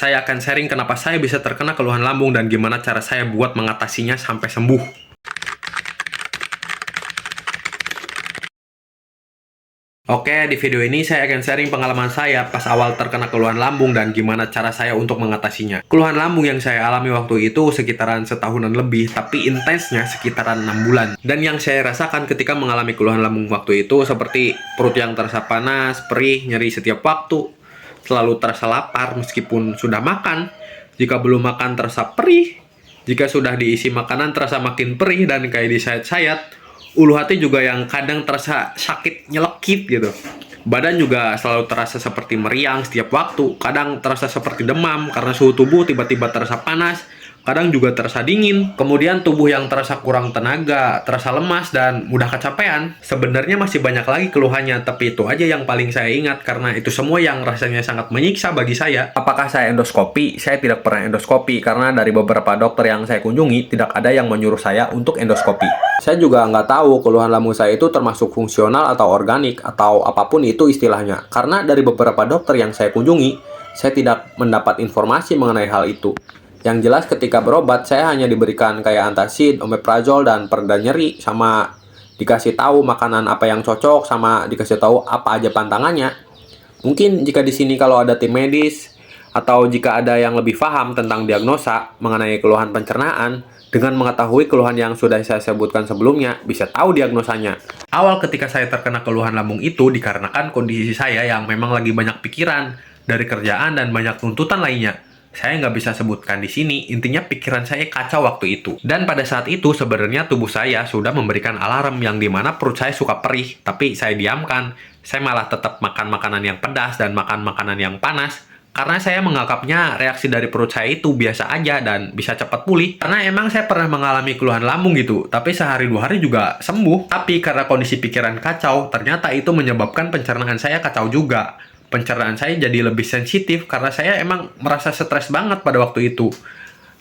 Saya akan sharing kenapa saya bisa terkena keluhan lambung dan gimana cara saya buat mengatasinya sampai sembuh. Oke, di video ini saya akan sharing pengalaman saya pas awal terkena keluhan lambung dan gimana cara saya untuk mengatasinya. Keluhan lambung yang saya alami waktu itu sekitaran setahunan lebih, tapi intensnya sekitaran 6 bulan. Dan yang saya rasakan ketika mengalami keluhan lambung waktu itu seperti perut yang terasa panas, perih, nyeri setiap waktu, selalu terasa lapar meskipun sudah makan. Jika belum makan terasa perih, jika sudah diisi makanan terasa makin perih dan kayak disayat-sayat. Ulu hati juga yang kadang terasa sakit nyelekit gitu. Badan juga selalu terasa seperti meriang setiap waktu. Kadang terasa seperti demam karena suhu tubuh tiba-tiba terasa panas. Kadang juga terasa dingin. Kemudian tubuh yang terasa kurang tenaga, terasa lemas dan mudah kecapean. Sebenarnya masih banyak lagi keluhannya, tapi itu aja yang paling saya ingat karena itu semua yang rasanya sangat menyiksa bagi saya. Apakah saya endoskopi? Saya tidak pernah endoskopi karena dari beberapa dokter yang saya kunjungi tidak ada yang menyuruh saya untuk endoskopi. Saya juga nggak tahu keluhan lambung saya itu termasuk fungsional atau organik atau apapun itu istilahnya. Karena dari beberapa dokter yang saya kunjungi, saya tidak mendapat informasi mengenai hal itu. Yang jelas ketika berobat, saya hanya diberikan kayak antacid, omeprazol, dan pereda nyeri, sama dikasih tahu makanan apa yang cocok, sama dikasih tahu apa aja pantangannya. Mungkin jika di sini kalau ada tim medis, atau jika ada yang lebih paham tentang diagnosa mengenai keluhan pencernaan, dengan mengetahui keluhan yang sudah saya sebutkan sebelumnya, bisa tahu diagnosanya. Awal ketika saya terkena keluhan lambung itu dikarenakan kondisi saya yang memang lagi banyak pikiran dari kerjaan dan banyak tuntutan lainnya. Saya nggak bisa sebutkan di sini, intinya pikiran saya kacau waktu itu. Dan pada saat itu sebenarnya tubuh saya sudah memberikan alarm yang dimana perut saya suka perih, tapi saya diamkan. Saya malah tetap makan makanan yang pedas dan makan makanan yang panas, karena saya menganggapnya reaksi dari perut saya itu biasa aja dan bisa cepat pulih. Karena emang saya pernah mengalami keluhan lambung gitu, tapi sehari 2 hari juga sembuh. Tapi karena kondisi pikiran kacau, ternyata itu menyebabkan pencernaan saya kacau juga. Pencernaan saya jadi lebih sensitif karena saya emang merasa stres banget pada waktu itu.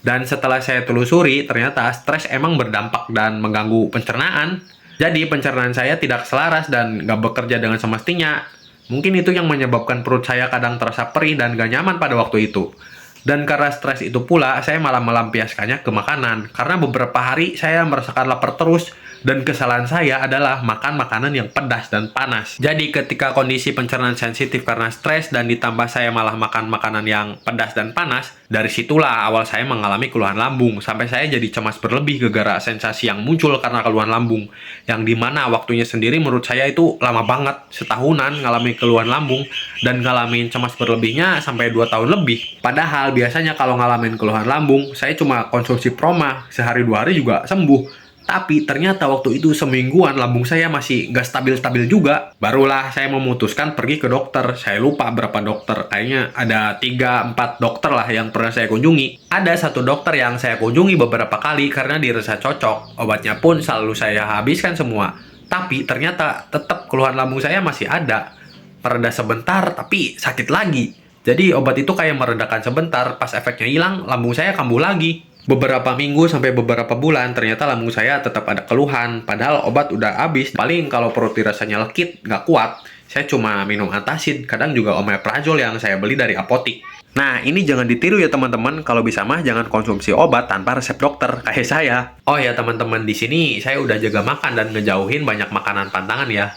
Dan setelah saya telusuri, ternyata stres emang berdampak dan mengganggu pencernaan. Jadi pencernaan saya tidak selaras dan nggak bekerja dengan semestinya. Mungkin itu yang menyebabkan perut saya kadang terasa perih dan gak nyaman pada waktu itu. Dan karena stres itu pula, saya malah melampiaskannya ke makanan. Karena beberapa hari saya merasakan lapar terus, dan kesalahan saya adalah makan makanan yang pedas dan panas. Jadi ketika kondisi pencernaan sensitif karena stres dan ditambah saya malah makan makanan yang pedas dan panas, dari situlah awal saya mengalami keluhan lambung. Sampai saya jadi cemas berlebih gara-gara sensasi yang muncul karena keluhan lambung. Yang dimana waktunya sendiri menurut saya itu lama banget. Setahunan ngalamin keluhan lambung dan ngalamin cemas berlebihnya sampai 2 tahun lebih. Padahal biasanya kalau ngalamin keluhan lambung, saya cuma konsumsi Proma, sehari 2 hari juga sembuh. Tapi ternyata waktu itu semingguan lambung saya masih nggak stabil-stabil juga. Barulah saya memutuskan pergi ke dokter. Saya lupa berapa dokter. Kayaknya ada 3-4 dokter lah yang pernah saya kunjungi. Ada satu dokter yang saya kunjungi beberapa kali karena dirasa cocok. Obatnya pun selalu saya habiskan semua. Tapi ternyata tetap keluhan lambung saya masih ada. Mereda sebentar tapi sakit lagi. Jadi obat itu kayak meredakan sebentar. Pas efeknya hilang, lambung saya kambuh lagi. Beberapa minggu sampai beberapa bulan, ternyata lambung saya tetap ada keluhan. Padahal obat udah habis. Paling kalau perut dirasanya lekit, nggak kuat, saya cuma minum antacid. Kadang juga omeprazol yang saya beli dari apotik. Nah, ini jangan ditiru ya teman-teman. Kalau bisa mah jangan konsumsi obat tanpa resep dokter, kayak saya. Oh ya teman-teman, di sini saya udah jaga makan dan ngejauhin banyak makanan pantangan ya.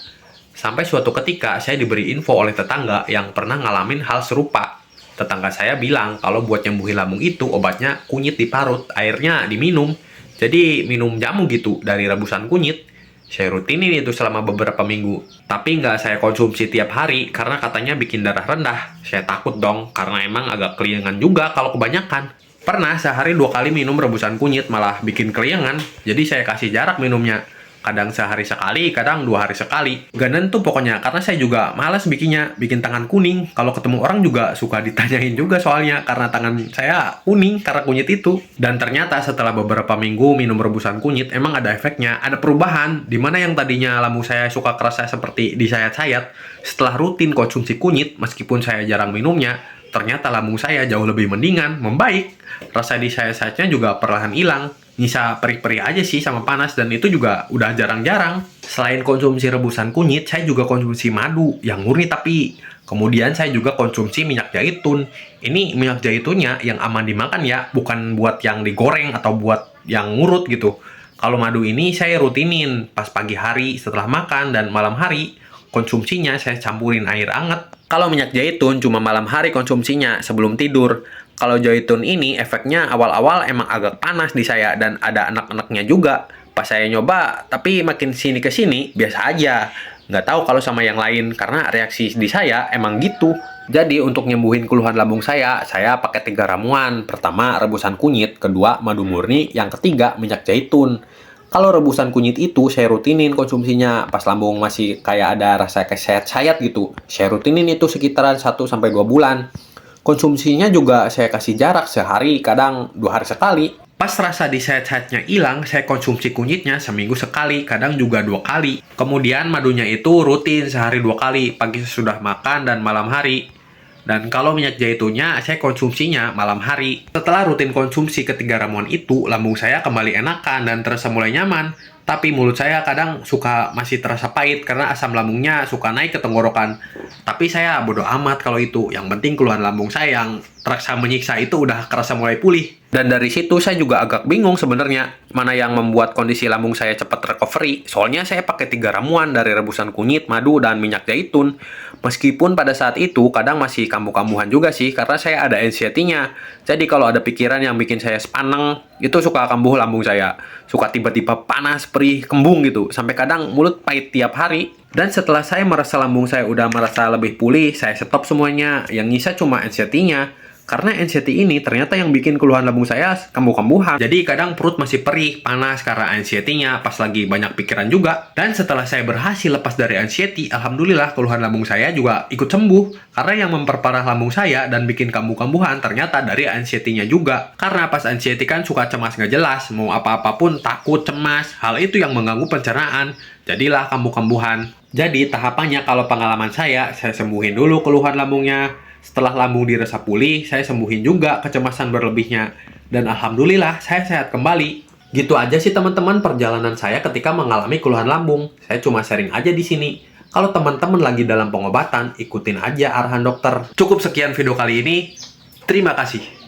Sampai suatu ketika saya diberi info oleh tetangga yang pernah ngalamin hal serupa. Tetangga saya bilang kalau buat nyembuhin lambung itu obatnya kunyit diparut, airnya diminum. Jadi minum jamu gitu dari rebusan kunyit. Saya rutinin itu selama beberapa minggu. Tapi nggak saya konsumsi tiap hari karena katanya bikin darah rendah. Saya takut dong karena emang agak keliengan juga kalau kebanyakan. Pernah sehari 2 kali minum rebusan kunyit malah bikin keliengan. Jadi saya kasih jarak minumnya. Kadang sehari sekali, kadang 2 hari sekali. Gak nentu pokoknya, karena saya juga malas bikinnya, bikin tangan kuning. Kalau ketemu orang juga suka ditanyain juga soalnya, karena tangan saya kuning, karena kunyit itu. Dan ternyata setelah beberapa minggu minum rebusan kunyit, emang ada efeknya, ada perubahan. Dimana yang tadinya lambung saya suka kerasa seperti disayat-sayat, setelah rutin konsumsi kunyit, meskipun saya jarang minumnya, ternyata lambung saya jauh lebih mendingan, membaik. Rasa disayat-sayatnya juga perlahan hilang. Nyisa perih-perih aja sih sama panas, dan itu juga udah jarang-jarang. Selain konsumsi rebusan kunyit, saya juga konsumsi madu yang murni tapi Kemudian saya juga konsumsi minyak zaitun. Ini minyak zaitunnya yang aman dimakan ya, bukan buat yang digoreng atau buat yang ngurut gitu. Kalau madu ini saya rutinin pas pagi hari setelah makan dan malam hari konsumsinya saya campurin air hangat. Kalau minyak zaitun cuma malam hari konsumsinya sebelum tidur. Kalau zaitun ini efeknya awal-awal emang agak panas di saya dan ada anak-anaknya juga. Pas saya nyoba, tapi makin sini ke sini biasa aja. Nggak tahu kalau sama yang lain karena reaksi di saya emang gitu. Jadi untuk nyembuhin keluhan lambung saya pakai 3 ramuan. Pertama, rebusan kunyit. Kedua, madu murni. Yang ketiga, minyak zaitun. Kalau rebusan kunyit itu saya rutinin konsumsinya. Pas lambung masih kayak ada rasa kesayat-sayat gitu. Saya rutinin itu sekitaran 1-2 bulan. Konsumsinya juga saya kasih jarak sehari, kadang 2 hari sekali. Pas rasa di sayat-sayatnya hilang, saya konsumsi kunyitnya seminggu sekali, kadang juga 2 kali. Kemudian madunya itu rutin sehari 2 kali, pagi sesudah makan dan malam hari. Dan kalau minyak zaitunnya, saya konsumsinya malam hari. Setelah rutin konsumsi ketiga ramuan itu, lambung saya kembali enakan dan terasa mulai nyaman. Tapi mulut saya kadang suka masih terasa pahit karena asam lambungnya suka naik ke tenggorokan. Tapi saya bodo amat kalau itu. Yang penting keluhan lambung saya yang terasa menyiksa itu udah kerasa mulai pulih. Dan dari situ saya juga agak bingung sebenarnya mana yang membuat kondisi lambung saya cepat recovery. Soalnya saya pakai 3 ramuan dari rebusan kunyit, madu, dan minyak zaitun. Meskipun pada saat itu kadang masih kambuh-kambuhan juga sih karena saya ada anxiety-nya. Jadi kalau ada pikiran yang bikin saya sepaneng, itu suka kambuh lambung saya. Suka tiba-tiba panas, perih, kembung gitu. Sampai kadang mulut pahit tiap hari. Dan setelah saya merasa lambung saya udah merasa lebih pulih, saya stop semuanya. Yang nyisa cuma anxiety-nya. Karena anxiety ini ternyata yang bikin keluhan lambung saya kambuh-kambuhan. Jadi kadang perut masih perih, panas karena anxiety-nya pas lagi banyak pikiran juga. Dan setelah saya berhasil lepas dari anxiety, alhamdulillah keluhan lambung saya juga ikut sembuh. Karena yang memperparah lambung saya dan bikin kambuh-kambuhan ternyata dari anxiety-nya juga. Karena pas anxiety kan suka cemas nggak jelas, mau apa-apa pun takut, cemas. Hal itu yang mengganggu pencernaan. Jadilah kambuh-kambuhan. Jadi tahapannya kalau pengalaman saya sembuhin dulu keluhan lambungnya. Setelah lambung dirasa pulih, saya sembuhin juga kecemasan berlebihnya. Dan alhamdulillah, saya sehat kembali. Gitu aja sih teman-teman perjalanan saya ketika mengalami keluhan lambung. Saya cuma sharing aja di sini. Kalau teman-teman lagi dalam pengobatan, ikutin aja arahan dokter. Cukup sekian video kali ini. Terima kasih.